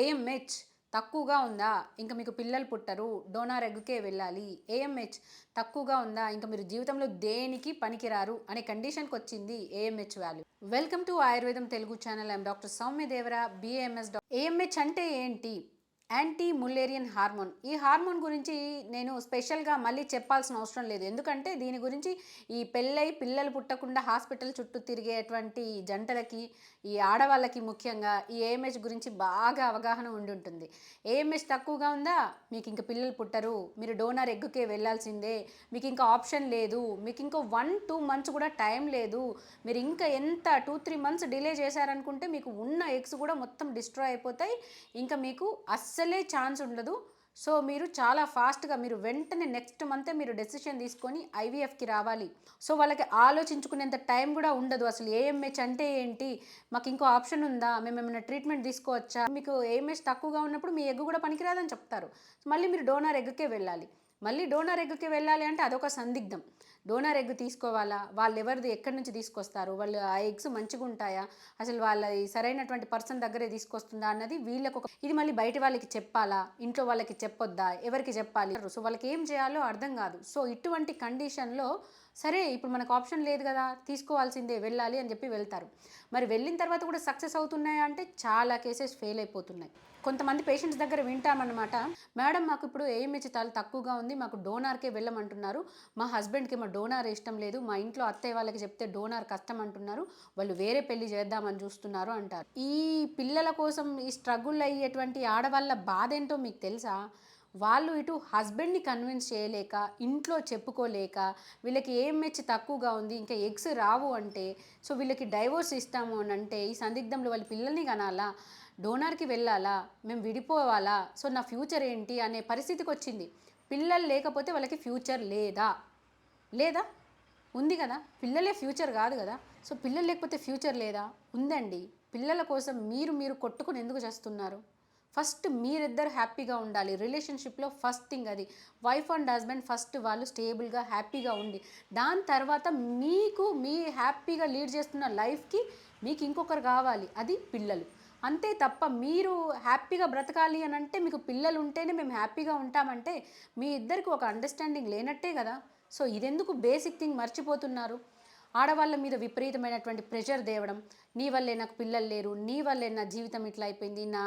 AMH తక్కువగా ఉందా, ఇంకా మీకు పిల్లలు పుట్టరు, డోనార్ ఎగ్కే వెళ్ళాలి. ఏఎంహెచ్ తక్కువగా ఉందా, ఇంకా మీరు జీవితంలో దేనికి పనికిరారు అనే కండిషన్కి వచ్చింది ఏఎంహెచ్ వాల్యూ. వెల్కమ్ టు ఆయుర్వేదం Telugu channel. I'm doctor Soumya Devara, BAMS. AMH అంటే ఏంటి? Anti Müllerian hormone. ఈ హార్మోన్ గురించి నేను స్పెషల్గా మళ్ళీ చెప్పాల్సిన అవసరం లేదు, ఎందుకంటే దీని గురించి ఈ పెళ్ళై పిల్లలు పుట్టకుండా హాస్పిటల్ చుట్టూ తిరిగేటువంటి జంటలకి, ఈ ఆడవాళ్ళకి ముఖ్యంగా ఈ ఏఎంహెచ్ గురించి బాగా అవగాహన ఉండి ఉంటుంది. ఏఎంహెచ్ తక్కువగా ఉందా, మీకు ఇంకా పిల్లలు పుట్టరు, మీరు డోనర్ ఎగ్కే వెళ్ళాల్సిందే, మీకు ఇంకా ఆప్షన్ లేదు, మీకు ఇంకో 1-2 మంత్స్ కూడా టైం లేదు, మీరు ఇంకా ఎంత 2-3 మంత్స్ డిలే చేశారనుకుంటే మీకు ఉన్న ఎగ్స్ కూడా మొత్తం డిస్ట్రాయ్ అయిపోతాయి, ఇంకా మీకు అస్సలే ఛాన్స్ ఉండదు. సో మీరు చాలా ఫాస్ట్గా, మీరు వెంటనే నెక్స్ట్ మంతే మీరు డెసిషన్ తీసుకొని ఐవీఎఫ్కి రావాలి. సో వాళ్ళకి ఆలోచించుకునేంత టైం కూడా ఉండదు. అసలు ఏఎంహెచ్ అంటే ఏంటి, మాకు ఇంకో ఆప్షన్ ఉందా, మేము ఏమైనా ట్రీట్మెంట్ తీసుకోవచ్చా, మీకు ఏఎంహెచ్ తక్కువగా ఉన్నప్పుడు మీ ఎగ్ కూడా పనికిరాదని చెప్తారు. మళ్ళీ మీరు డోనర్ ఎగ్కే వెళ్ళాలి. మళ్ళీ డోనర్ ఎగ్కి వెళ్ళాలి అంటే అదొక సందిగ్ధం. డోనర్ ఎగ్ తీసుకోవాలా, వాళ్ళు ఎవరిది ఎక్కడి నుంచి తీసుకొస్తారు, వాళ్ళు ఆ ఎగ్స్ మంచిగా ఉంటాయా, అసలు వాళ్ళ సరైనటువంటి పర్సన్ దగ్గరే తీసుకొస్తుందా అన్నది వీళ్ళకు ఇది మళ్ళీ బయట వాళ్ళకి చెప్పాలా, ఇంట్లో వాళ్ళకి చెప్పొద్దా, ఎవరికి చెప్పాలి, సో వాళ్ళకి ఏం చేయాలో అర్థం కాదు. సో ఇటువంటి కండిషన్లో సరే ఇప్పుడు మనకు ఆప్షన్ లేదు కదా, తీసుకోవాల్సిందే, వెళ్ళాలి అని చెప్పి వెళ్తారు. మరి వెళ్ళిన తర్వాత కూడా సక్సెస్ అవుతున్నాయా అంటే చాలా కేసెస్ ఫెయిల్ అయిపోతున్నాయి. కొంతమంది పేషెంట్స్ దగ్గర వింటామన్నమాట, మేడం మాకు ఇప్పుడు ఏఎంహెచ్ చాలా తక్కువగా ఉంది, మాకు డోనార్కే వెళ్ళమంటున్నారు, మా హస్బెండ్కి మా డోనార్ ఇష్టం లేదు, మా ఇంట్లో అత్తయ్య వాళ్ళకి చెప్తే డోనార్ కష్టం అంటున్నారు, వాళ్ళు వేరే పెళ్లి చేద్దామని చూస్తున్నారు అంటారు. ఈ పిల్లల కోసం ఈ స్ట్రగుల్ అయ్యేటువంటి ఆడవాళ్ళ బాధ ఏంటో మీకు తెలుసా? వాళ్ళు ఇటు హస్బెండ్ని కన్విన్స్ చేయలేక, ఇంట్లో చెప్పుకోలేక, వీళ్ళకి ఏఎంహెచ్ తక్కువగా ఉంది, ఇంకా ఎగ్స్ రావు అంటే, సో వీళ్ళకి డైవోర్స్ ఇస్తాము అని అంటే, ఈ సందిగ్ధంలో వాళ్ళ పిల్లల్ని కనాలా, డోనార్కి వెళ్ళాలా, మేము విడిపోవాలా, సో నా ఫ్యూచర్ ఏంటి అనే పరిస్థితికి వచ్చింది. పిల్లలు లేకపోతే వాళ్ళకి ఫ్యూచర్ లేదా? లేదా? ఉంది కదా, పిల్లలే ఫ్యూచర్ కాదు కదా. సో పిల్లలు లేకపోతే ఫ్యూచర్ లేదా? ఉందండి. పిల్లల కోసం మీరు మీరు కొట్టుకుని ఎందుకు చేస్తున్నారు? ఫస్ట్ మీరిద్దరు హ్యాపీగా ఉండాలి రిలేషన్షిప్లో. ఫస్ట్ థింగ్ అది. వైఫ్ అండ్ హస్బెండ్ ఫస్ట్ వాళ్ళు స్టేబుల్గా హ్యాపీగా ఉండి, దాని తర్వాత మీకు మీ హ్యాపీగా లీడ్ చేస్తున్న లైఫ్కి మీకు ఇంకొకరు కావాలి, అది పిల్లలు. అంతే తప్ప మీరు హ్యాపీగా బ్రతకాలి అని అంటే మీకు పిల్లలు ఉంటేనే మేము హ్యాపీగా ఉంటామంటే మీ ఇద్దరికి ఒక అండర్స్టాండింగ్ లేనట్టే కదా. సో ఇదెందుకు బేసిక్ థింగ్ మర్చిపోతున్నారు? ఆడవాళ్ళ మీద విపరీతమైనటువంటి ప్రెషర్ తేవడం, నీ వల్లే నాకు పిల్లలు లేరు, నీ వల్లే నా జీవితం ఇట్లా అయిపోయింది, నా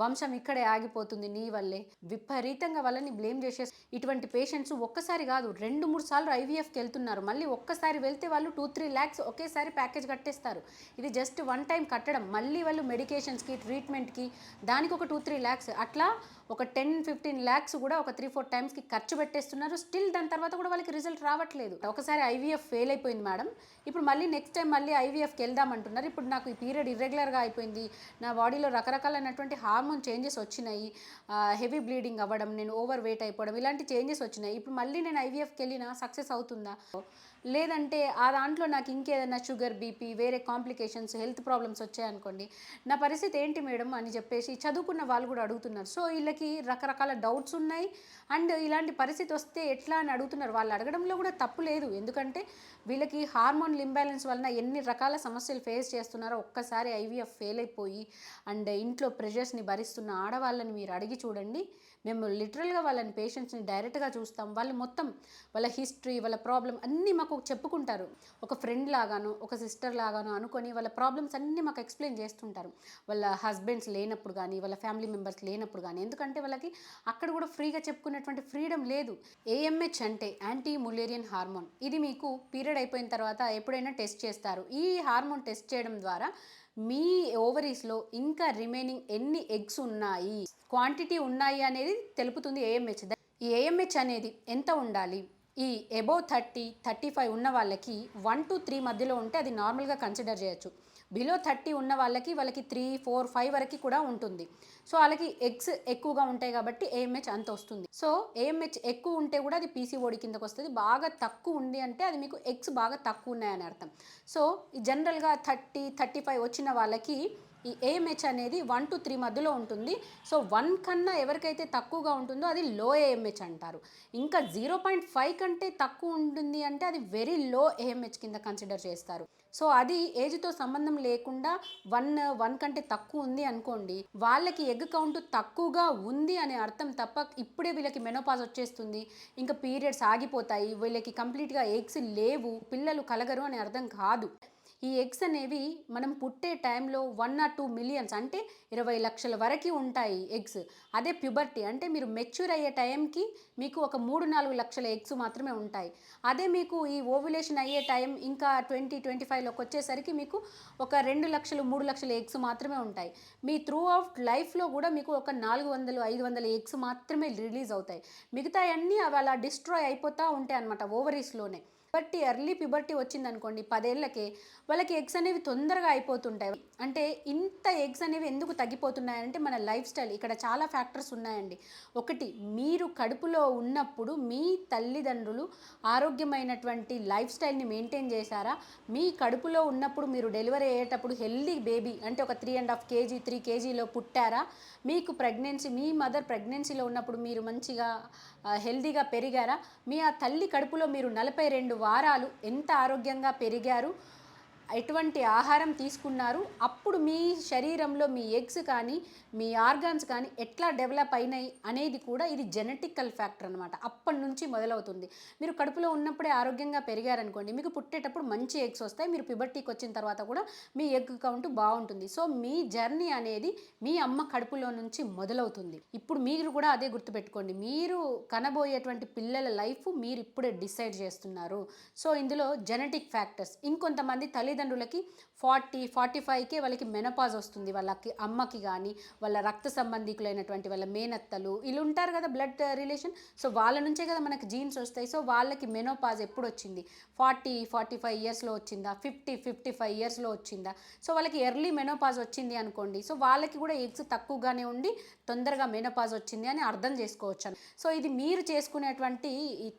వంశం ఇక్కడే ఆగిపోతుంది నీ వల్లే, విపరీతంగా వాళ్ళని బ్లేమ్ చేసే ఇటువంటి పేషెంట్స్ ఒక్కసారి కాదు 2-3 సార్లు ఐవీఎఫ్కి వెళ్తున్నారు. మళ్ళీ ఒక్కసారి వెళ్తే వాళ్ళు 2-3 lakhs ఒకేసారి ప్యాకేజ్ కట్టేస్తారు. ఇది జస్ట్ వన్ టైం కట్టడం, మళ్ళీ వాళ్ళు మెడికేషన్స్కి ట్రీట్మెంట్కి దానికి ఒక 2-3 lakhs, అట్లా ఒక 10-15 lakhs కూడా ఒక 3-4 టైమ్స్కి ఖర్చు పెట్టేస్తున్నారు. స్టిల్ దాని తర్వాత కూడా వాళ్ళకి రిజల్ట్ రావట్లేదు. ఒకసారి ఐవీఎఫ్ ఫెయిల్ అయిపోయింది మేడం, ఇప్పుడు మళ్ళీ నెక్స్ట్ టైం మళ్ళీ ఐవీఎఫ్కి వెళ్దామంటున్నారు. ఇప్పుడు నాకు ఈ పీరియడ్ ఇర్రెగ్యులర్గా అయిపోయింది, నా బాడీలో రకరకాలైనటువంటి హార్మోన్ చేంజెస్ వచ్చినాయి, హెవీ బ్లీడింగ్ అవ్వడం, నేను ఓవర్ వెయిట్ అయిపోవడం, ఇలాంటి చేంజెస్ వచ్చినాయి, ఇప్పుడు మళ్ళీ నేను ఐవీఎఫ్కి వెళ్ళినా సక్సెస్ అవుతుందా? లేదంటే ఆ దాంట్లో నాకు ఇంకేదైనా షుగర్, బీపీ, వేరే కాంప్లికేషన్స్, హెల్త్ ప్రాబ్లమ్స్ వచ్చాయనుకోండి, నా పరిస్థితి ఏంటి మేడం అని చెప్పేసి చదువుకున్న వాళ్ళు కూడా అడుగుతున్నారు. సో వీళ్ళకి రకరకాల డౌట్స్ ఉన్నాయి, అండ్ ఇలాంటి పరిస్థితి వస్తే ఎట్లా అని అడుగుతున్నారు. వాళ్ళు అడగడంలో కూడా తప్పు లేదు, ఎందుకంటే వీళ్ళకి హార్మోన్ ఇంబ్యాలెన్స్ వలన ఎన్ని రకాల సమస్యలు ఫేస్ చేస్తున్నారో ఒక్కసారి ఐవీఎఫ్ ఫెయిల్ అయిపోయి అండ్ ఇంట్లో ప్రెషర్స్ని భరిస్తున్న ఆడవాళ్ళని మీరు అడిగి చూడండి. మేము లిటరల్గా వాళ్ళని పేషెంట్స్ని డైరెక్ట్గా చూస్తాం, వాళ్ళు మొత్తం వాళ్ళ హిస్టరీ, వాళ్ళ ప్రాబ్లం అన్నీ మాకు చెప్పుకుంటారు. ఒక ఫ్రెండ్ లాగాను, ఒక సిస్టర్ లాగాను అనుకొని వాళ్ళ ప్రాబ్లమ్స్ అన్నీ మాకు ఎక్స్ప్లెయిన్ చేస్తుంటారు. వాళ్ళ హస్బెండ్స్ లేనప్పుడు కానీ, వాళ్ళ ఫ్యామిలీ మెంబర్స్ లేనప్పుడు కానీ, ఎందుకంటే వాళ్ళకి అక్కడ కూడా ఫ్రీగా చెప్పుకునేటువంటి ఫ్రీడమ్ లేదు. ఏఎంహెచ్ అంటే యాంటీ ములేరియన్ హార్మోన్. ఇది మీకు పీరియడ్ అయిపోయిన తర్వాత ఎప్పుడైనా టెస్ట్ చేస్తారు. ఈ హార్మోన్ టెస్ట్ చేయడం ద్వారా మీ ఓవరీస్లో ఇంకా రిమైనింగ్ ఎన్ని ఎగ్స్ ఉన్నాయి, క్వాంటిటీ ఉన్నాయి అనేది తెలుపుతుంది ఏఎంహెచ్. ఈ ఏఎంహెచ్ అనేది ఎంత ఉండాలి? ఈ అబోవ్ 30-35 ఉన్న వాళ్ళకి 1-3 మధ్యలో ఉంటే అది నార్మల్గా కన్సిడర్ చేయొచ్చు. బిలో 30 ఉన్న వాళ్ళకి 3-4-5 వరకు కూడా ఉంటుంది. సో వాళ్ళకి ఎగ్స్ ఎక్కువగా ఉంటాయి కాబట్టి ఏఎంహెచ్ అంత వస్తుంది. సో ఏఎంహెచ్ ఎక్కువ ఉంటే కూడా అది పీసీఓడి కిందకు వస్తుంది. బాగా తక్కువ ఉంది అంటే అది మీకు ఎగ్స్ బాగా తక్కువ ఉన్నాయని అర్థం. సో జనరల్గా 30-35 వచ్చిన వాళ్ళకి ఈ ఏఎంహెచ్ అనేది 1 to 3 మధ్యలో ఉంటుంది. సో 1 కన్నా ఎవరికైతే తక్కువగా ఉంటుందో అది లో ఏఎంహెచ్ అంటారు. ఇంకా 0.5 కంటే తక్కువ ఉంటుంది అంటే అది వెరీ లో ఏఎంహెచ్ కింద కన్సిడర్ చేస్తారు. సో అది ఏజ్తో సంబంధం లేకుండా 1 కంటే తక్కువ ఉంది అనుకోండి, వాళ్ళకి ఎగ్ కౌంట్ తక్కువగా ఉంది అనే అర్థం తప్ప ఇప్పుడే వీళ్ళకి మెనోపాజ్ వచ్చేస్తుంది, ఇంకా పీరియడ్స్ ఆగిపోతాయి, వీళ్ళకి కంప్లీట్గా ఎగ్స్ లేవు, పిల్లలు కలగరు అనే అర్థం కాదు. ఈ ఎగ్స్ అనేవి మనం పుట్టే టైంలో 1 or 2 మిలియన్స్ అంటే 20 లక్షల వరకు ఉంటాయి ఎగ్స్. అదే ప్యూబర్టీ అంటే మీరు మెచ్యూర్ అయ్యే టైంకి మీకు ఒక 3-4 లక్షల ఎగ్స్ మాత్రమే ఉంటాయి. అదే మీకు ఈ ఓవ్యులేషన్ అయ్యే టైం ఇంకా 2025లోకి వచ్చేసరికి మీకు ఒక 2 లక్షలు 3 లక్షల ఎగ్స్ మాత్రమే ఉంటాయి. మీ త్రూ అవుట్ లైఫ్లో కూడా మీకు ఒక 400-500 ఎగ్స్ మాత్రమే రిలీజ్ అవుతాయి. మిగతా అన్నీ అవి అలా డిస్ట్రాయ్ అయిపోతూ ఉంటాయి అన్నమాట ఓవరీస్లోనే. బట్టి ఎర్లీ ప్యూబర్టీ వచ్చిందనుకోండి 10 ఏళ్ళకే వాళ్ళకి ఎగ్స్ అనేవి తొందరగా అయిపోతుంటాయి. అంటే ఇంత ఎగ్స్ అనేవి ఎందుకు తగ్గిపోతున్నాయంటే మన లైఫ్ స్టైల్. ఇక్కడ చాలా ఫ్యాక్టర్స్ ఉన్నాయండి. ఒకటి, మీరు కడుపులో ఉన్నప్పుడు మీ తల్లిదండ్రులు ఆరోగ్యమైనటువంటి లైఫ్ స్టైల్ని మెయింటైన్ చేశారా? మీ కడుపులో ఉన్నప్పుడు మీరు డెలివరీ అయ్యేటప్పుడు హెల్దీ బేబీ అంటే ఒక 3.5 kg 3 kgలో పుట్టారా? మీకు ప్రెగ్నెన్సీ మీ మదర్ ప్రెగ్నెన్సీలో ఉన్నప్పుడు మీరు మంచిగా హెల్దీగా పెరిగారా? మీ ఆ తల్లి కడుపులో మీరు 42 వారాలు ఎంత ఆరోగ్యంగా పెరిగారు, ఎటువంటి ఆహారం తీసుకున్నారు, అప్పుడు మీ శరీరంలో మీ ఎగ్స్ కానీ మీ ఆర్గాన్స్ కానీ ఎట్లా డెవలప్ అయినాయి అనేది కూడా ఇది జెనెటికల్ ఫ్యాక్టర్ అనమాట. అప్పటి నుంచి మొదలవుతుంది. మీరు కడుపులో ఉన్నప్పుడే ఆరోగ్యంగా పెరిగారనుకోండి, మీకు పుట్టేటప్పుడు మంచి ఎగ్స్ వస్తాయి. మీరు ప్యూబర్టీకి వచ్చిన తర్వాత కూడా మీ ఎగ్ కౌంట్ బాగుంటుంది. సో మీ జర్నీ అనేది మీ అమ్మ కడుపులో నుంచి మొదలవుతుంది. ఇప్పుడు మీరు కూడా అదే గుర్తుపెట్టుకోండి, మీరు కనబోయేటువంటి పిల్లల లైఫ్ మీరు ఇప్పుడే డిసైడ్ చేస్తున్నారు. సో ఇందులో జెనెటిక్ ఫ్యాక్టర్స్. ఇంకొంతమంది తల్లిదండ్రులకి 40-45కే వాళ్ళకి మెనోపాజ్ వస్తుంది. వాళ్ళకి అమ్మకి కానీ వాళ్ళ రక్త సంబంధికులైనటువంటి వాళ్ళ మేనత్తలు వీళ్ళు ఉంటారు కదా, బ్లడ్ రిలేషన్. సో వాళ్ళ నుంచే కదా మనకి జీన్స్ వస్తాయి. సో వాళ్ళకి మెనోపాజ్ ఎప్పుడు వచ్చింది? 40-45 ఇయర్స్లో వచ్చిందా? 50-55 ఇయర్స్లో వచ్చిందా? సో వాళ్ళకి ఎర్లీ మెనోపాజ్ వచ్చింది అనుకోండి, సో వాళ్ళకి కూడా ఎగ్స్ తక్కువగానే ఉండి తొందరగా మెనోపాజ్ వచ్చింది అని అర్థం చేసుకోవచ్చు. సో ఇది మీరు చేసుకునేటువంటి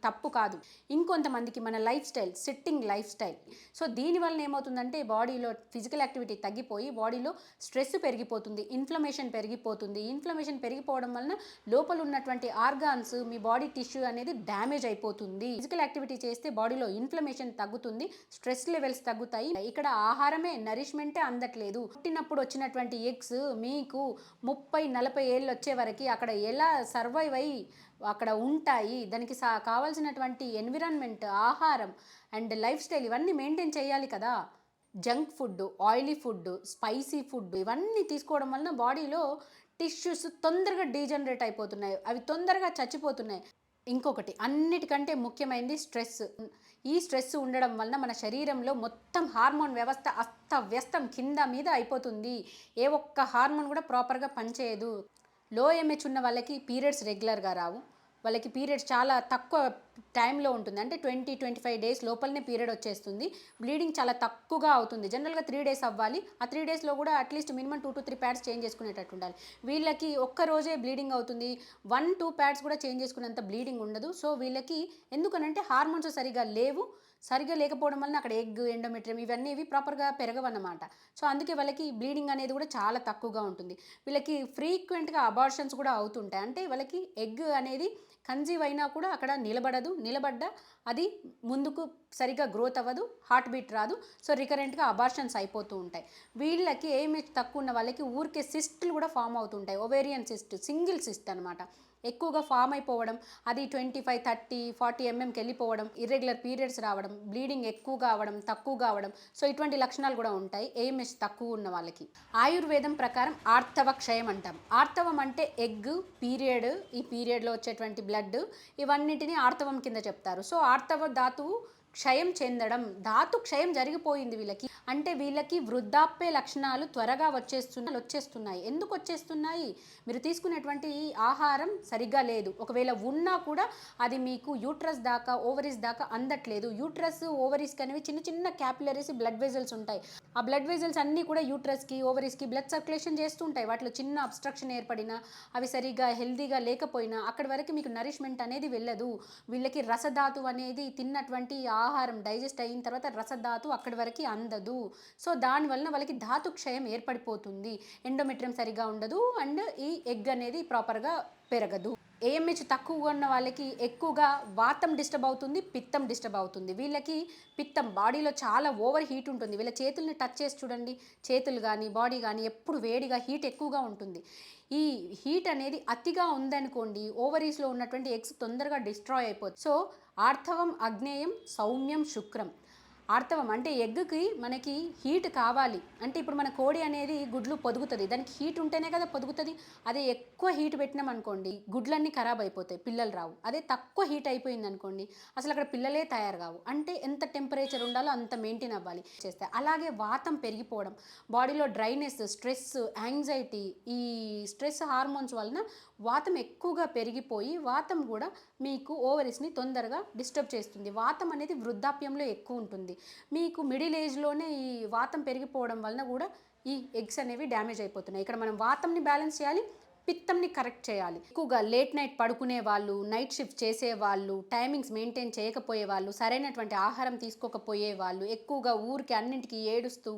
తప్పు కాదు. ఇంకొంతమందికి మన life style, sitting life style. So దీనివల్ల ఏమవుతుందంటే బాడీలో ఫిజికల్ యాక్టివిటీ తగ్గిపోయి బాడీలో స్ట్రెస్ పెరిగిపోతుంది, ఇన్ఫ్లమేషన్ పెరిగిపోతుంది. ఇన్ఫ్లమేషన్ పెరిగిపోవడం వలన లోపల ఉన్నటువంటి ఆర్గాన్స్, మీ బాడీ టిష్యూ అనేది డ్యామేజ్ అయిపోతుంది. ఫిజికల్ యాక్టివిటీ చేస్తే బాడీలో ఇన్ఫ్లమేషన్ తగ్గుతుంది, స్ట్రెస్ లెవెల్స్ తగ్గుతాయి. ఇక్కడ ఆహారమే, నరిష్మెంటే అందట్లేదు. పుట్టినప్పుడు వచ్చినటువంటి ఎగ్స్ మీకు 30-40 ఏళ్ళు వచ్చే వరకు అక్కడ ఎలా సర్వైవ్ అయ్యి అక్కడ ఉంటాయి? దానికి కావాల్సినటువంటి ఎన్విరాన్మెంట్, ఆహారం అండ్ లైఫ్ స్టైల్ ఇవన్నీ మెయింటైన్ చేయాలి కదా. Junk food, oily food, spicy food ఇవన్నీ తీసుకోవడం వలన బాడీలో టిష్యూస్ తొందరగా డీజనరేట్ అయిపోతున్నాయి, అవి తొందరగా చచ్చిపోతున్నాయి. ఇంకొకటి అన్నిటికంటే ముఖ్యమైనది స్ట్రెస్. ఈ స్ట్రెస్ ఉండడం వలన మన శరీరంలో మొత్తం హార్మోన్ వ్యవస్థ అస్తవ్యస్తం కింద మీద అయిపోతుంది. ఏ ఒక్క హార్మోన్ కూడా ప్రాపర్గా పనిచేయదు. లో ఎంహెచ్ ఉన్న వాళ్ళకి పీరియడ్స్ రెగ్యులర్గా రావు. వాళ్ళకి పీరియడ్స్ చాలా తక్కువ టైంలో ఉంటుంది. అంటే 20-25 డేస్ లోపలనే పీరియడ్ వచ్చేస్తుంది. బ్లీడింగ్ చాలా తక్కువగా అవుతుంది. జనరల్గా 3 days అవ్వాలి. ఆ 3 daysలో కూడా అట్లీస్ట్ మినిమం 2-3 ప్యాడ్స్ చేంజ్ చేసుకునేటట్టు ఉండాలి. వీళ్ళకి ఒక్క రోజే బ్లీడింగ్ అవుతుంది. 1-2 ప్యాడ్స్ కూడా చేంజ్ చేసుకునేంత బ్లీడింగ్ ఉండదు. సో వీళ్ళకి ఎందుకనంటే హార్మోన్స్ సరిగా లేవు. సరిగా లేకపోవడం వలన అక్కడ ఎగ్, ఎండోమెట్రియం ఇవన్నీ ప్రాపర్గా పెరగవన్నమాట. సో అందుకే వాళ్ళకి బ్లీడింగ్ అనేది కూడా చాలా తక్కువగా ఉంటుంది. వీళ్ళకి ఫ్రీక్వెంట్గా అబార్షన్స్ కూడా అవుతుంటాయి. అంటే వాళ్ళకి ఎగ్ అనేది కన్సీవ్ అయినా కూడా అక్కడ నిలబడదు, నిలబడ్డా అది ముందుకు సరిగా గ్రోత్ అవ్వదు, హార్ట్ బీట్ రాదు. సో రికరెంట్గా అబార్షన్స్ అయిపోతూ ఉంటాయి. వీళ్ళకి ఏమేజ్ తక్కువ ఉన్న వాళ్ళకి ఊరికే సిస్ట్లు కూడా ఫామ్ అవుతుంటాయి. ఓవేరియన్ సిస్ట్, సింగిల్ సిస్ట్ అనమాట. ఎక్కువగా ఫామ్ అయిపోవడం, అది 25-30-40 mmకి వెళ్ళిపోవడం, ఇర్రెగ్యులర్ పీరియడ్స్ రావడం, బ్లీడింగ్ ఎక్కువగా అవ్వడం, తక్కువగా అవ్వడం. సో ఇటువంటి లక్షణాలు కూడా ఉంటాయి ఏఎంహెచ్ తక్కువ ఉన్న వాళ్ళకి. ఆయుర్వేదం ప్రకారం ఆర్తవ క్షయం అంటాం. ఆర్తవం అంటే ఎగ్, పీరియడ్, ఈ పీరియడ్లో వచ్చేటువంటి బ్లడ్ ఇవన్నిటిని ఆర్తవం కింద చెప్తారు. సో ఆర్తవ ధాతువు క్షయం చెందడం, ధాతు క్షయం జరిగిపోయింది వీళ్ళకి. అంటే వీళ్ళకి వృద్ధాప్య లక్షణాలు త్వరగా వచ్చేస్తున్నాయి. ఎందుకు వచ్చేస్తున్నాయి? మీరు తీసుకునేటువంటి ఆహారం సరిగ్గా లేదు. ఒకవేళ ఉన్నా కూడా అది మీకు యూట్రస్ దాకా, ఓవరీస్ దాకా అందట్లేదు. యూట్రస్, ఓవరీస్కి అనేవి చిన్న చిన్న క్యాపిలరీస్, బ్లడ్ వెజల్స్ ఉంటాయి. ఆ బ్లడ్ వెజల్స్ అన్నీ కూడా యూట్రస్కి, ఓవరీస్కి బ్లడ్ సర్క్యులేషన్ చేస్తుంటాయి. వాటిలో చిన్న అబ్స్ట్రక్షన్ ఏర్పడినా, అవి సరిగ్గా హెల్దీగా లేకపోయినా అక్కడి వరకు మీకు నరిష్మెంట్ అనేది వెళ్ళదు. వీళ్ళకి రసధాతు అనేది తిన్నటువంటి ఆహారం డైజెస్ట్ అయిన తర్వాత రసధాతు అక్కడి వరకు అందదు. సో దానివలన వాళ్ళకి ధాతు క్షయం ఏర్పడిపోతుంది, ఎండోమెట్రియం సరిగా ఉండదు, అండ్ ఈ ఎగ్ అనేది ప్రాపర్గా పెరగదు. ఏఎంహెచ్ తక్కువగా ఉన్న వాళ్ళకి ఎక్కువగా వాతం డిస్టర్బ్ అవుతుంది, పిత్తం డిస్టర్బ్ అవుతుంది. వీళ్ళకి పిత్తం బాడీలో చాలా ఓవర్ హీట్ ఉంటుంది. వీళ్ళ చేతుల్ని టచ్ చేసి చూడండి, చేతులు కానీ బాడీ కానీ ఎప్పుడు వేడిగా హీట్ ఎక్కువగా ఉంటుంది. ఈ హీట్ అనేది అతిగా ఉందనుకోండి, ఓవరీస్లో ఉన్నటువంటి ఎగ్స్ తొందరగా డిస్ట్రాయ్ అయిపోతుంది. సో ఆర్తవం అగ్నేయం సౌమ్యం శుక్రం. ఆర్తవం అంటే ఎగ్కి మనకి హీట్ కావాలి. అంటే ఇప్పుడు మన కోడి అనేది గుడ్లు పొదుగుతుంది, దానికి హీట్ ఉంటేనే కదా పొదుగుతుంది. అదే ఎక్కువ హీట్ పెట్టినాం అనుకోండి, గుడ్లన్నీ ఖరాబ్ అయిపోతాయి, పిల్లలు రావు. అదే తక్కువ హీట్ అయిపోయింది అనుకోండి, అసలు అక్కడ పిల్లలే తయారు కావు. అంటే ఎంత టెంపరేచర్ ఉండాలో అంత మెయింటైన్ అవ్వాలి చేస్తే. అలాగే వాతం పెరిగిపోవడం, బాడీలో డ్రైనెస్, స్ట్రెస్, యాంగ్జైటీ, ఈ స్ట్రెస్ హార్మోన్స్ వలన వాతం ఎక్కువగా పెరిగిపోయి వాతం కూడా మీకు ఓవరీస్ని తొందరగా డిస్టర్బ్ చేస్తుంది. వాతం అనేది వృద్ధాప్యంలో ఎక్కువ ఉంటుంది. మీకు మిడిల్ ఏజ్లోనే ఈ వాతం పెరిగిపోవడం వలన కూడా ఈ ఎగ్స్ అనేవి డ్యామేజ్ అయిపోతున్నాయి. ఇక్కడ మనం వాతంని బ్యాలెన్స్ చేయాలి, పిత్తంని కరెక్ట్ చేయాలి. ఎక్కువగా లేట్ నైట్ పడుకునే వాళ్ళు, నైట్ షిఫ్ట్ చేసే వాళ్ళు, టైమింగ్స్ మెయింటైన్ చేయకపోయే వాళ్ళు, సరైనటువంటి ఆహారం తీసుకోకపోయే వాళ్ళు, ఎక్కువగా ఊరికి అన్నింటికి ఏడుస్తూ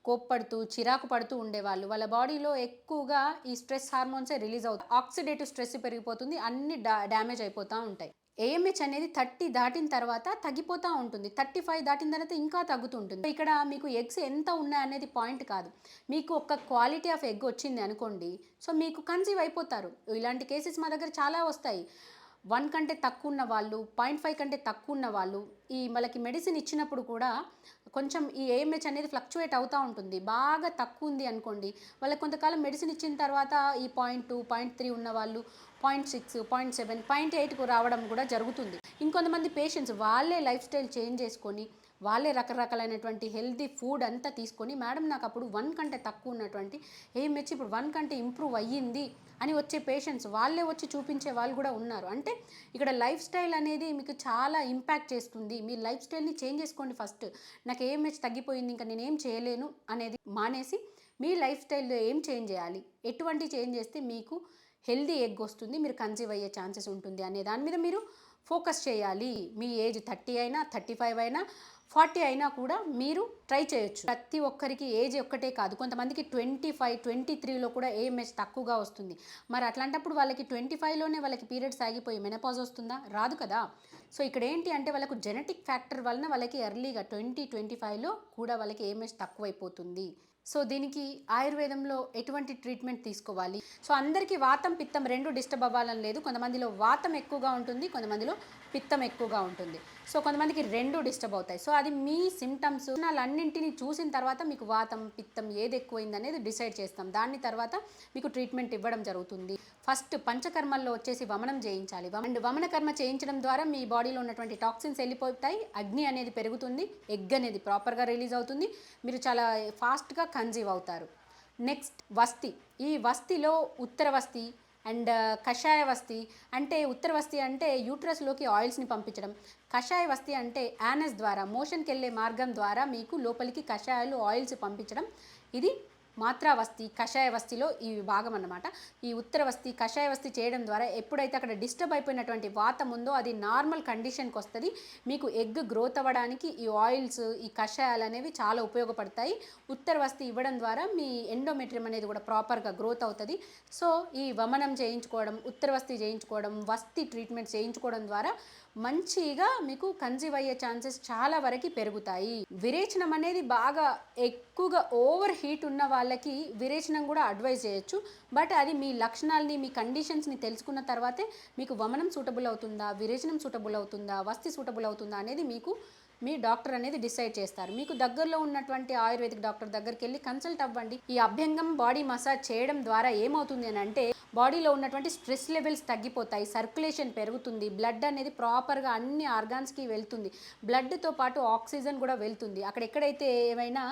కోప్పడుతూ చిరాకు పడుతూ ఉండేవాళ్ళు, వాళ్ళ బాడీలో ఎక్కువగా ఈ స్ట్రెస్ హార్మోన్సే రిలీజ్ అవుతాయి. ఆక్సిడేటివ్ స్ట్రెస్ పెరిగిపోతుంది, అన్ని డ్యామేజ్ అయిపోతూ ఉంటాయి. ఏఎంహెచ్ అనేది 30 దాటిన తర్వాత తగ్గిపోతూ ఉంటుంది, 35 దాటిన తర్వాత ఇంకా తగ్గుతుంటుంది. ఇక్కడ మీకు ఎగ్స్ ఎంత ఉన్నాయనేది పాయింట్ కాదు, మీకు ఒక క్వాలిటీ ఆఫ్ ఎగ్ వచ్చింది అనుకోండి, సో మీకు కన్సీవ్ అయిపోతారు. ఇలాంటి కేసెస్ మా దగ్గర చాలా వస్తాయి. 1 కంటే తక్కువ ఉన్న వాళ్ళు, 0.5 కంటే తక్కువ ఉన్న వాళ్ళు, ఈ వాళ్ళకి మెడిసిన్ ఇచ్చినప్పుడు కూడా కొంచెం ఈ ఏఎంహెచ్ అనేది ఫ్లక్చువేట్ అవుతూ ఉంటుంది. బాగా తక్కువ ఉంది అనుకోండి, వాళ్ళకి కొంతకాలం మెడిసిన్ ఇచ్చిన తర్వాత ఈ 0.2, 0.3 ఉన్న వాళ్ళు 0.6, 0.7, 0.8కు రావడం కూడా జరుగుతుంది. ఇంకొంతమంది పేషెంట్స్ వాళ్ళే లైఫ్ స్టైల్ చేంజ్ చేసుకొని, వాళ్ళే రకరకాలైనటువంటి హెల్తీ ఫుడ్ అంతా తీసుకొని, మేడం నాకు అప్పుడు 1 కంటే తక్కువ ఉన్నటువంటి ఏఎంహెచ్ ఇప్పుడు 1 కంటే ఇంప్రూవ్ అయ్యింది అని వచ్చే పేషెంట్స్ వాళ్ళే వచ్చి చూపించే వాళ్ళు కూడా ఉన్నారు. అంటే ఇక్కడ లైఫ్ స్టైల్ అనేది మీకు చాలా ఇంపాక్ట్ చేస్తుంది. మీ లైఫ్ స్టైల్ని చేంజ్ చేసుకోండి. ఫస్ట్ నాకు ఏఎంహెచ్ తగ్గిపోయింది, ఇంకా నేనేం చేయలేను అనేది మానేసి మీ లైఫ్ స్టైల్లో ఏం చేంజ్ చేయాలి, ఎటువంటి చేంజ్ చేస్తే మీకు హెల్దీ ఎగ్ వస్తుంది, మీరు కన్సీవ్ అయ్యే ఛాన్సెస్ ఉంటుంది అనే దాని మీద మీరు ఫోకస్ చేయాలి. మీ ఏజ్ 30 అయినా, 35 అయినా, 40 అయినా కూడా మీరు ట్రై చేయొచ్చు. ప్రతి ఒక్కరికి ఏజ్ ఒక్కటే కాదు, కొంతమందికి 25, 23లో కూడా ఏఎంహెచ్ తక్కువగా వస్తుంది. మరి అట్లాంటప్పుడు వాళ్ళకి 25లోనే వాళ్ళకి పీరియడ్స్ ఆగిపోయి మెనపాజ్ వస్తుందా? రాదు కదా. సో ఇక్కడ ఏంటి అంటే వాళ్ళకు జెనెటిక్ ఫ్యాక్టర్ వలన వాళ్ళకి ఎర్లీగా 25లో కూడా వాళ్ళకి ఏఎంహెచ్ తక్కువైపోతుంది. సో దీనికి ఆయుర్వేదంలో ఎటువంటి ట్రీట్మెంట్ తీసుకోవాలి? సో అందరికీ వాతం పిత్తం రెండు డిస్టర్బ్ అవ్వాలని లేదు. కొంతమందిలో వాతం ఎక్కువగా ఉంటుంది, కొంతమందిలో పిత్తం ఎక్కువగా ఉంటుంది. సో కొంతమందికి రెండు డిస్టర్బ్ అవుతాయి. సో అది మీ సిమ్టమ్స్ అన్నింటినీ చూసిన తర్వాత మీకు వాతం పిత్తం ఏది ఎక్కువైంది అనేది డిసైడ్ చేస్తాం. దాని తర్వాత మీకు ట్రీట్మెంట్ ఇవ్వడం జరుగుతుంది. ఫస్ట్ పంచకర్మల్లో వచ్చేసి వమనం చేయించాలి. అండ్ వమన కర్మ చేయించడం ద్వారా మీ బాడీలో ఉన్నటువంటి టాక్సిన్స్ వెళ్ళిపోతాయి, అగ్ని అనేది పెరుగుతుంది, ఎగ్ అనేది ప్రాపర్గా రిలీజ్ అవుతుంది, మీరు చాలా ఫాస్ట్గా కన్సీవ్ అవుతారు. నెక్స్ట్ వస్తి. ఈ వస్తిలో ఉత్తర వస్తి అండ్ కషాయ వస్తి. అంటే ఉత్తర వస్తి అంటే యూట్రస్లోకి ఆయిల్స్ని పంపించడం, కషాయ వస్తి అంటే యానస్ ద్వారా మోషన్కి వెళ్ళే మార్గం ద్వారా మీకు లోపలికి కషాయాలు ఆయిల్స్ పంపించడం. ఇది మాత్రావస్తి, కషాయ వస్తిలో ఈ భాగం అన్నమాట. ఈ ఉత్తర వస్తి కషాయ వస్తి చేయడం ద్వారా ఎప్పుడైతే అక్కడ డిస్టర్బ్ అయిపోయినటువంటి వాతం ఉందో అది నార్మల్ కండిషన్కి వస్తుంది. మీకు ఎగ్ గ్రోత్ అవ్వడానికి ఈ ఆయిల్స్, ఈ కషాయాలు అనేవి చాలా ఉపయోగపడతాయి. ఉత్తర వస్తి ఇవ్వడం ద్వారా మీ ఎండోమెట్రియం అనేది కూడా ప్రాపర్గా గ్రోత్ అవుతుంది. సో ఈ వమనం చేయించుకోవడం, ఉత్తర వస్తి చేయించుకోవడం, వస్తి ట్రీట్మెంట్ చేయించుకోవడం ద్వారా మంచిగా మీకు కన్సీవ్ అయ్యే ఛాన్సెస్ చాలా వరకు పెరుగుతాయి. విరేచనం అనేది బాగా ఎక్కువగా ఓవర్ హీట్ ఉన్న వాళ్ళకి విరేచనం కూడా అడ్వైజ్ చేయొచ్చు. బట్ అది మీ లక్షణాలని, మీ కండిషన్స్ని తెలుసుకున్న తర్వాతే మీకు వమనం సూటబుల్ అవుతుందా, విరేచనం సూటబుల్ అవుతుందా, వస్తి సూటబుల్ అవుతుందా అనేది మీకు మీ డాక్టర్ అనేది డిసైడ్ చేస్తారు. మీకు దగ్గరలో ఉన్నటువంటి ఆయుర్వేదిక్ డాక్టర్ దగ్గరికి వెళ్ళి కన్సల్ట్ అవ్వండి. ఈ అభ్యంగం బాడీ మసాజ్ చేయడం ద్వారా ఏమవుతుంది అని అంటే బాడీలో ఉన్నటువంటి స్ట్రెస్ లెవెల్స్ తగ్గిపోతాయి, సర్క్యులేషన్ పెరుగుతుంది, బ్లడ్ అనేది ప్రాపర్గా అన్ని ఆర్గాన్స్కి వెళ్తుంది, బ్లడ్తో పాటు ఆక్సిజన్ కూడా వెళ్తుంది. అక్కడ ఎక్కడైతే ఏమైనా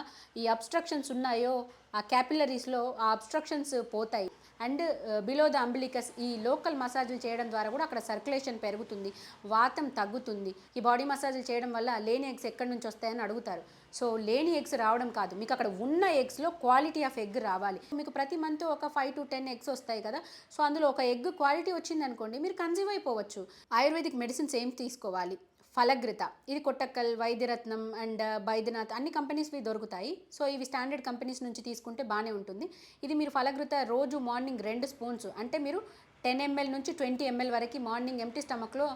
ఈ అబ్స్ట్రక్షన్స్ ఉన్నాయో ఆ క్యాపిలరీస్లో ఆ అబ్స్ట్రక్షన్స్ పోతాయి. అండ్ బిలో ద అంబిలికస్ ఈ లోకల్ మసాజులు చేయడం ద్వారా కూడా అక్కడ సర్క్యులేషన్ పెరుగుతుంది, వాతం తగ్గుతుంది. ఈ బాడీ మసాజులు చేయడం వల్ల లేని ఎగ్స్ ఎక్కడి నుంచి వస్తాయని అడుగుతారు. సో లేని ఎగ్స్ రావడం కాదు, మీకు అక్కడ ఉన్న ఎగ్స్లో క్వాలిటీ ఆఫ్ ఎగ్ రావాలి. మీకు ప్రతి మంత్ ఒక 5 to 10 ఎగ్స్ వస్తాయి కదా. సో అందులో ఒక ఎగ్ క్వాలిటీ వచ్చింది అనుకోండి, మీరు కన్సీవ్ అయిపోవచ్చు. ఆయుర్వేదిక్ మెడిసిన్స్ ఏం తీసుకోవాలి? ఫలగ్రిత ఇది కొట్టక్కల్, వైద్యరత్నం అండ్ బైద్యనాథ్ అన్ని కంపెనీస్వి దొరుకుతాయి. సో ఇవి స్టాండర్డ్ కంపెనీస్ నుంచి తీసుకుంటే బాగానే ఉంటుంది. ఇది మీరు ఫలగ్రిత రోజు మార్నింగ్ 2 స్పూన్స్ అంటే మీరు 10 ml నుంచి 20 ml వరకు మార్నింగ్ ఎంప్టీ స్టమక్లో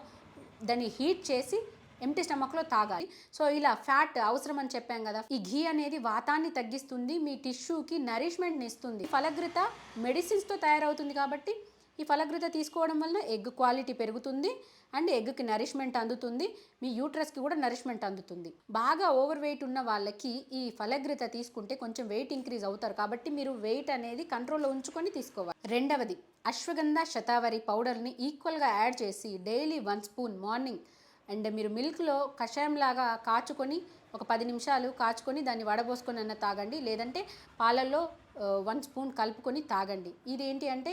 దాన్ని హీట్ చేసి ఎంప్టీ స్టమక్లో తాగాలి. సో ఇలా ఫ్యాట్ అవసరం అని చెప్పాం కదా, ఈ ఘీ అనేది వాతాన్ని తగ్గిస్తుంది, మీ టిష్యూకి నరిష్మెంట్ని ఇస్తుంది. ఫలగ్రిత మెడిసిన్స్తో తయారవుతుంది కాబట్టి ఈ ఫలగ్రిత తీసుకోవడం వలన ఎగ్ క్వాలిటీ పెరుగుతుంది అండ్ ఎగ్కి నరిష్మెంట్ అందుతుంది, మీ యూట్రస్కి కూడా నరిష్మెంట్ అందుతుంది. బాగా ఓవర్ వెయిట్ ఉన్న వాళ్ళకి ఈ ఫలగ్రిత తీసుకుంటే కొంచెం వెయిట్ ఇంక్రీజ్ అవుతారు కాబట్టి మీరు వెయిట్ అనేది కంట్రోల్లో ఉంచుకొని తీసుకోవాలి. రెండవది అశ్వగంధ శతావరి పౌడర్ని ఈక్వల్గా యాడ్ చేసి డైలీ 1 స్పూన్ మార్నింగ్ అండ్ మీరు మిల్క్లో కషాయంలాగా కాచుకొని ఒక 10 నిమిషాలు కాచుకొని దాన్ని వడబోసుకొని అన్న తాగండి, లేదంటే పాలల్లో 1 స్పూన్ కలుపుకొని తాగండి. ఇదేంటి అంటే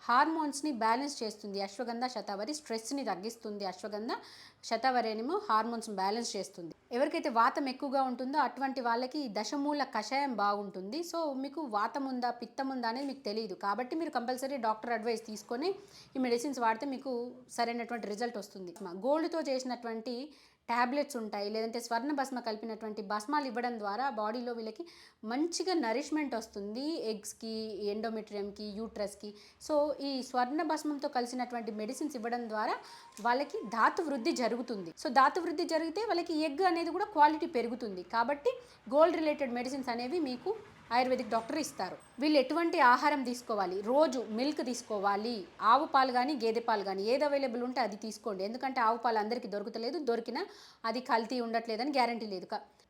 హార్మోన్స్ని బ్యాలెన్స్ చేస్తుంది. అశ్వగంధ శతావరి స్ట్రెస్ని తగ్గిస్తుంది, అశ్వగంధ శతావరి ఏమో హార్మోన్స్ బ్యాలెన్స్ చేస్తుంది. ఎవరికైతే వాతం ఎక్కువగా ఉంటుందో అటువంటి వాళ్ళకి దశమూల కషాయం బాగుంటుంది. సో మీకు వాతం ఉందా పిత్తం ఉందా అనేది మీకు తెలియదు కాబట్టి మీరు కంపల్సరీ డాక్టర్ అడ్వైస్ తీసుకొని ఈ మెడిసిన్స్ వాడితే మీకు సరైనటువంటి రిజల్ట్ వస్తుంది. గోల్డ్తో చేసినటువంటి ట్యాబ్లెట్స్ ఉంటాయి, లేదంటే స్వర్ణ భస్మ కలిపినటువంటి భస్మాలు ఇవ్వడం ద్వారా బాడీలో వీళ్ళకి మంచిగా నరిష్మెంట్ వస్తుంది, ఎగ్స్కి, ఎండోమెట్రియంకి, యూట్రస్కి. సో ఈ స్వర్ణ భస్మంతో కలిసినటువంటి మెడిసిన్స్ ఇవ్వడం ద్వారా వాళ్ళకి ధాతు వృద్ధి జరుగుతుంది. సో ధాతు వృద్ధి జరిగితే వాళ్ళకి ఎగ్ అనేది కూడా క్వాలిటీ పెరుగుతుంది. కాబట్టి గోల్డ్ రిలేటెడ్ మెడిసిన్స్ అనేవి మీకు ఆయుర్వేదిక్ డాక్టర్ ఇస్తారు. వీళ్ళు ఎటువంటి ఆహారం తీసుకోవాలి, రోజు మిల్క్ తీసుకోవాలి, ఆవు పాలు కానీ గేదె పాలు కానీ ఏది అవైలబుల్ ఉంటే అది తీసుకోండి. ఎందుకంటే ఆవు పాలు అందరికీ దొరుకుతలేదు, దొరికినా అది కల్తీ ఉండట్లేదని గ్యారంటీ లేదు.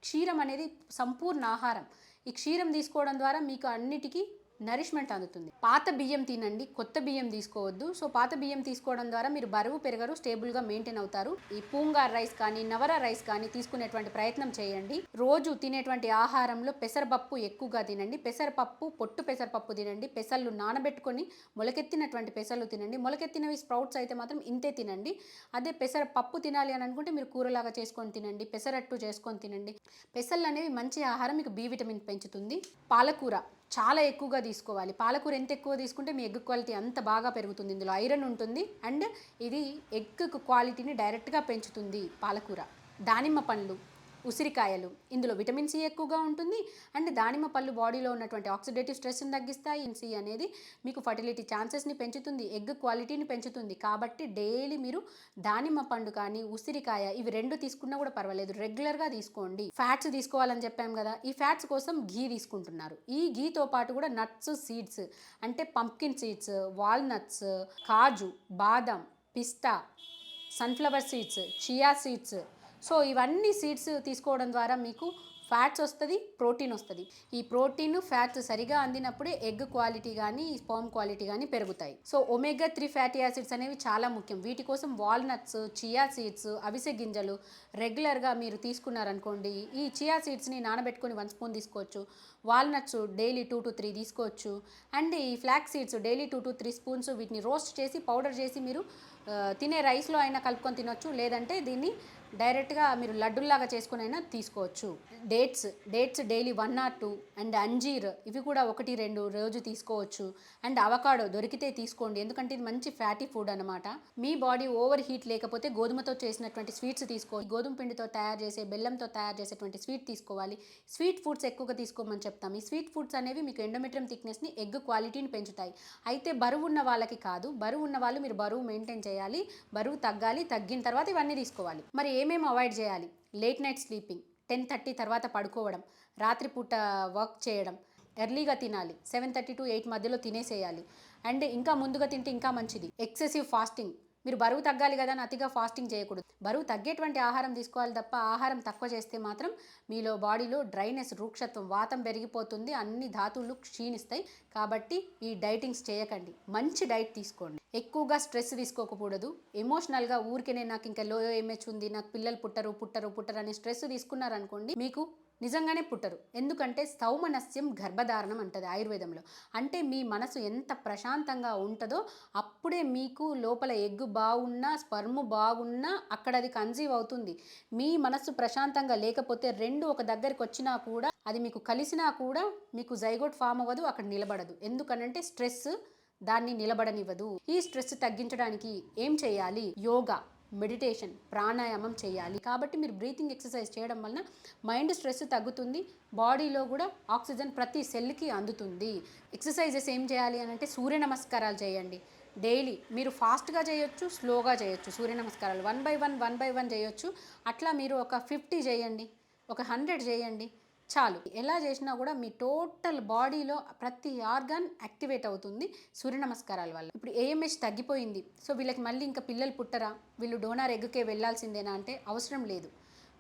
క్షీరం అనేది సంపూర్ణ ఆహారం. ఈ క్షీరం తీసుకోవడం ద్వారా మీకు అన్నిటికీ నరిష్మెంట్ అందుతుంది. పాత బియ్యం తినండి, కొత్త బియ్యం తీసుకోవద్దు. సో పాత బియ్యం తీసుకోవడం ద్వారా మీరు బరువు పెరగరు, స్టేబుల్గా మెయింటైన్ అవుతారు. ఈ పూంగార్ రైస్ కానీ నవరా రైస్ కానీ తీసుకునేటువంటి ప్రయత్నం చేయండి. రోజు తినేటువంటి ఆహారంలో పెసరపప్పు ఎక్కువగా తినండి. పెసరపప్పు, పొట్టు పెసరపప్పు తినండి. పెసళ్ళు నానబెట్టుకొని మొలకెత్తినటువంటి పెసళ్ళు తినండి. మొలకెత్తినవి స్ప్రౌట్స్ అయితే మాత్రం ఇంతే తినండి. అదే పెసరపప్పు తినాలి అని అనుకుంటే మీరు కూరలాగా చేసుకొని తినండి, పెసరట్టు చేసుకొని తినండి. పెసళ్ళు అనేవి మంచి ఆహారం, మీకు బి విటమిన్ పెంచుతుంది. పాలకూర చాలా ఎక్కువగా తీసుకోవాలి. పాలకూర ఎంత ఎక్కువ తీసుకుంటే మీ ఎగ్ క్వాలిటీ అంత బాగా పెరుగుతుంది. ఇందులో ఐరన్ ఉంటుంది అండ్ ఇది ఎగ్ క్వాలిటీని డైరెక్ట్గా పెంచుతుంది పాలకూర. దానిమ్మ పండ్లు, ఉసిరికాయలు, ఇందులో విటమిన్ సి ఎక్కువగా ఉంటుంది అండ్ దానిమ్మ పళ్ళు బాడీలో ఉన్నటువంటి ఆక్సిడేటివ్ స్ట్రెస్ని తగ్గిస్తాయి. సి అనేది మీకు ఫర్టిలిటీ ఛాన్సెస్ని పెంచుతుంది, ఎగ్ క్వాలిటీని పెంచుతుంది. కాబట్టి డైలీ మీరు దానిమ్మ పండు కానీ ఉసిరికాయ ఇవి 2 తీసుకున్నా కూడా పర్వాలేదు, రెగ్యులర్గా తీసుకోండి. ఫ్యాట్స్ తీసుకోవాలని చెప్పాం కదా, ఈ ఫ్యాట్స్ కోసం ఘీ తీసుకుంటున్నారు. ఈ ఘీతో పాటు కూడా నట్స్, సీడ్స్ అంటే పంప్కిన్ సీడ్స్, వాల్నట్స్, కాజు, బాదం, పిస్తా, sunflower seeds, chia seeds. So ఇవన్నీ సీడ్స్ తీసుకోవడం ద్వారా మీకు ఫ్యాట్స్ వస్తుంది, ప్రోటీన్ వస్తుంది. ఈ ప్రోటీన్ ఫ్యాట్స్ సరిగా అందినప్పుడే ఎగ్ క్వాలిటీ కానీ స్పర్మ్ క్వాలిటీ కానీ పెరుగుతాయి. సో ఒమేగా 3 ఫ్యాటీ యాసిడ్స్ అనేవి చాలా ముఖ్యం. వీటి కోసం వాల్నట్స్, చియా సీడ్స్, అవిసె గింజలు రెగ్యులర్గా మీరు తీసుకున్నారనుకోండి, ఈ చియా సీడ్స్ని నానబెట్టుకొని 1 స్పూన్ తీసుకోవచ్చు, వాల్నట్స్ డైలీ 2 to 3 తీసుకోవచ్చు అండ్ ఈ flax seeds daily 2 to 3 spoons వీటిని రోస్ట్ చేసి పౌడర్ చేసి మీరు తినే రైస్లో అయినా కలుపుకొని తినొచ్చు, లేదంటే దీన్ని డైరెక్ట్గా మీరు లడ్డుల్లాగా చేసుకుని అయినా తీసుకోవచ్చు. డేట్స్ డైలీ 1 or 2 అండ్ అంజీర్ ఇవి కూడా 1-2 రోజు తీసుకోవచ్చు. అండ్ అవకాడో దొరికితే తీసుకోండి, ఎందుకంటే ఇది మంచి ఫ్యాటీ ఫుడ్ అనమాట. మీ బాడీ ఓవర్ హీట్ లేకపోతే గోధుమతో చేసినటువంటి స్వీట్స్ తీసుకోవాలి. గోధుమ పిండితో తయారు చేసే, బెల్లంతో తయారు చేసేటువంటి స్వీట్ తీసుకోవాలి. స్వీట్ ఫుడ్స్ ఎక్కువగా తీసుకోమని చెప్తాం. ఈ స్వీట్ ఫుడ్స్ అనేవి మీకు ఎండోమెట్రియం థిక్నెస్ని, ఎగ్ క్వాలిటీని పెంచుతాయి. అయితే బరువు ఉన్న వాళ్ళకి కాదు, బరువు ఉన్న వాళ్ళు మీరు బరువు మెయింటైన్ చేయాలి, బరువు తగ్గాలి, తగ్గిన తర్వాత ఇవన్నీ తీసుకోవాలి. మరి ఏమేమి అవాయిడ్ చేయాలి? లేట్ నైట్ స్లీపింగ్, 10:30 తర్వాత పడుకోవడం, రాత్రిపూట వర్క్ చేయడం, ఎర్లీగా తినాలి, 7:30 to 8 మధ్యలో తినేసేయాలి అండ్ ఇంకా ముందుగా తింటే ఇంకా మంచిది. ఎక్సెసివ్ ఫాస్టింగ్, మీరు బరువు తగ్గాలి కదా అని అతిగా ఫాస్టింగ్ చేయకూడదు. బరువు తగ్గేటువంటి ఆహారం తీసుకోవాలి తప్ప ఆహారం తక్కువ చేస్తే మాత్రం మీలో బాడీలో డ్రైనెస్, రూక్షత్వం, వాతం పెరిగిపోతుంది, అన్ని ధాతువులు క్షీణిస్తాయి. కాబట్టి ఈ డైటింగ్స్ చేయకండి, మంచి డైట్ తీసుకోండి. ఎక్కువగా స్ట్రెస్ తీసుకోకూడదు. ఎమోషనల్గా ఊరికేనే నాకు ఇంకా లో ఎంహెచ్ ఉంది, నాకు పిల్లలు పుట్టరు అని స్ట్రెస్ తీసుకున్నారనుకోండి, మీకు నిజంగానే పుట్టరు. ఎందుకంటే సౌమనస్యం గర్భధారణం అంటది ఆయుర్వేదంలో. అంటే మీ మనసు ఎంత ప్రశాంతంగా ఉంటుందో అప్పుడే మీకు లోపల ఎగ్ బాగున్నా, స్పర్మ్ బాగున్నా అక్కడ అది కన్సీవ్ అవుతుంది. మీ మనసు ప్రశాంతంగా లేకపోతే 2 ఒక దగ్గరికి వచ్చినా కూడా, అది మీకు కలిసినా కూడా మీకు జైగోట్ ఫామ్ అవ్వదు, అక్కడ నిలబడదు. ఎందుకనంటే స్ట్రెస్ దాన్ని నిలబడనివ్వదు. ఈ స్ట్రెస్ తగ్గించడానికి ఏం చేయాలి? యోగా. మెడిటేషన్, ప్రాణాయామం చేయాలి. కాబట్టి మీరు బ్రీతింగ్ ఎక్సర్సైజ్ చేయడం వలన మైండ్ స్ట్రెస్ తగ్గుతుంది, బాడీలో కూడా ఆక్సిజన్ ప్రతి సెల్కి అందుతుంది. ఎక్సర్సైజెస్ ఏం చేయాలి అని అంటే సూర్య నమస్కారాలు చేయండి డైలీ. మీరు ఫాస్ట్గా చేయొచ్చు, స్లోగా చేయొచ్చు. సూర్య నమస్కారాలు 1 by 1 చేయొచ్చు. అట్లా మీరు ఒక 50 చేయండి, ఒక 100 చేయండి, చాలు. ఎలా చేసినా కూడా మీ టోటల్ బాడీలో ప్రతి ఆర్గాన్ యాక్టివేట్ అవుతుంది సూర్య నమస్కారాల వల్ల. ఇప్పుడు ఏఎంహెచ్ తగ్గిపోయింది, సో వీళ్ళకి మళ్ళీ ఇంకా పిల్లలు పుట్టరా, వీళ్ళు డోనార్ ఎగ్కే వెళ్ళాల్సిందేనా అంటే అవసరం లేదు.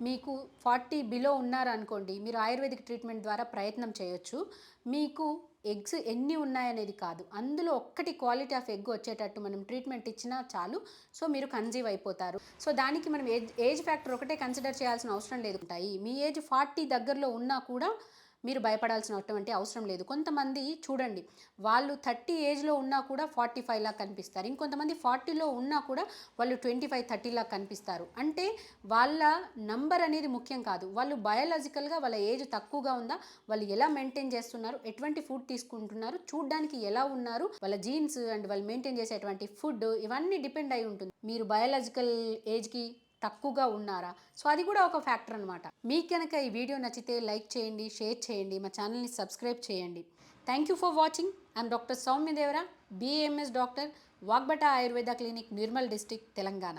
మీకు 40 బిలో ఉన్నారనుకోండి, మీరు ఆయుర్వేదిక్ ట్రీట్మెంట్ ద్వారా ప్రయత్నం చేయొచ్చు. మీకు ఎగ్స్ ఎన్ని ఉన్నాయనేది కాదు, అందులో ఒక్కటి క్వాలిటీ ఆఫ్ ఎగ్ వచ్చేటట్టు మనం ట్రీట్మెంట్ ఇచ్చినా చాలు. సో మీరు కన్సీవ్ అయిపోతారు. సో దానికి మనం ఏజ్ ఫ్యాక్టర్ ఒకటే కన్సిడర్ చేయాల్సిన అవసరం లేదు. ఉంటాయి మీ ఏజ్ 40 దగ్గరలో ఉన్నా కూడా మీరు భయపడాల్సినటువంటి అవసరం లేదు. కొంతమంది చూడండి, వాళ్ళు 30 ఏజ్లో ఉన్నా కూడా 45 లాగా కనిపిస్తారు. ఇంకొంతమంది 40లో ఉన్నా కూడా వాళ్ళు 25, 30 లాగా కనిపిస్తారు. అంటే వాళ్ళ నంబర్ అనేది ముఖ్యం కాదు, వాళ్ళు బయాలజికల్గా వాళ్ళ ఏజ్ తక్కువగా ఉందా, వాళ్ళు ఎలా మెయింటైన్ చేస్తున్నారు, ఎటువంటి ఫుడ్ తీసుకుంటున్నారు, చూడడానికి ఎలా ఉన్నారు, వాళ్ళ జీన్స్ అండ్ వాళ్ళు మెయింటైన్ చేసేటువంటి ఫుడ్, ఇవన్నీ డిపెండ్ అయి ఉంటుంది. మీరు బయాలజికల్ ఏజ్కి తక్కువగా ఉన్నారా, సో అది కూడా ఒక ఫ్యాక్టర్ అనమాట. మీకు కనుక ఈ వీడియో నచ్చితే లైక్ చేయండి, షేర్ చేయండి, మా ఛానల్ని సబ్స్క్రైబ్ చేయండి. Thank you for watching. I'm doctor Soumya Devara, BAMS doctor, Vagbhata Ayurveda clinic, Nirmal district, Telangana.